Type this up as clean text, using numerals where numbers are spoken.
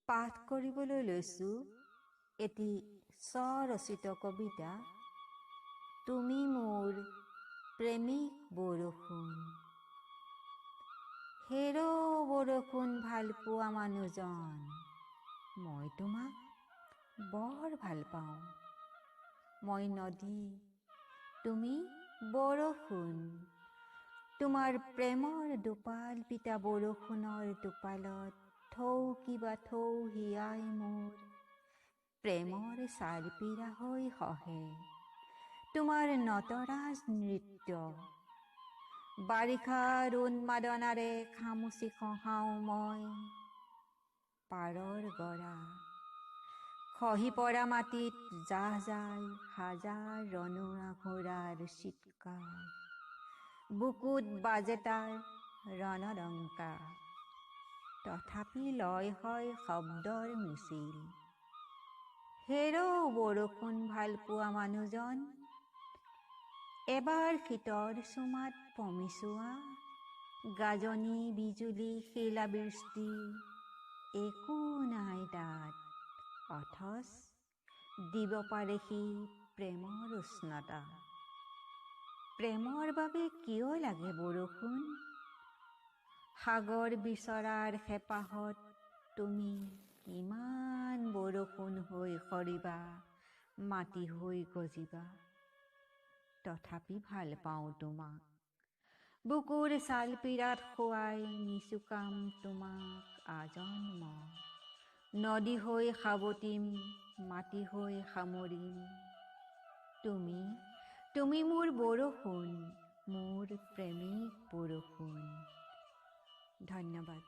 পাঠ কৰিবলৈ লৈছো এটি স্বৰচিত কবিতা। তুমি মোৰ প্ৰেমিক বৰষুণ। হেৰ' বৰষুণ ভাল পোৱা মানুহজন, মই তোমাক বৰ ভাল পাওঁ। মই নদী, তুমি বৰষুণ। তোমাৰ প্ৰেমৰ দোপাল পিতা বৰষুণৰ টোপালত থৌকিবা থৌ হিয়াই মোৰ প্ৰেমৰ চালপীৰা হৈ সহে। তোমাৰ নটৰাজ নৃত্য বাৰিষাৰ উন্মাদনাৰে খামুচি খহাও মই। পাৰৰ গৰা খহি পৰা মাটিত জাহ যায় হাজাৰ ৰণুৱা ঘোঁৰাৰ চিৎকাৰ। বুকুত বাজে তাৰ ৰণডংকা, তথাপি লয় হয় শব্দৰ মিছিল। হেৰ' বৰষুণ ভাল পোৱা মানুহজন, এবাৰ শীতৰ চুমাত পমিচোৱা। গাজনি বিজুলী শিলাবৃষ্টি একো নাই তাত, অথচ দিব পাৰে সি প্ৰেমৰ উষ্ণতা। প্ৰেমৰ বাবে কিয় লাগে বৰষুণ? সাগৰ বিচৰাৰ হেঁপাহত তুমি কিমান বৰষুণ হৈ সৰিবা, মাটি হৈ গজিবা। তথাপি ভাল পাওঁ তোমাক, বুকুৰ ছালপীৰাত শুৱাই নিচুকাম তোমাক আজন্ম। নদী হৈ সাৱটিম, মাটি হৈ সামৰিম। তুমি মোৰ বৰষুণ, মোৰ প্ৰেমিক বৰষুণ। ধন্যবাদ।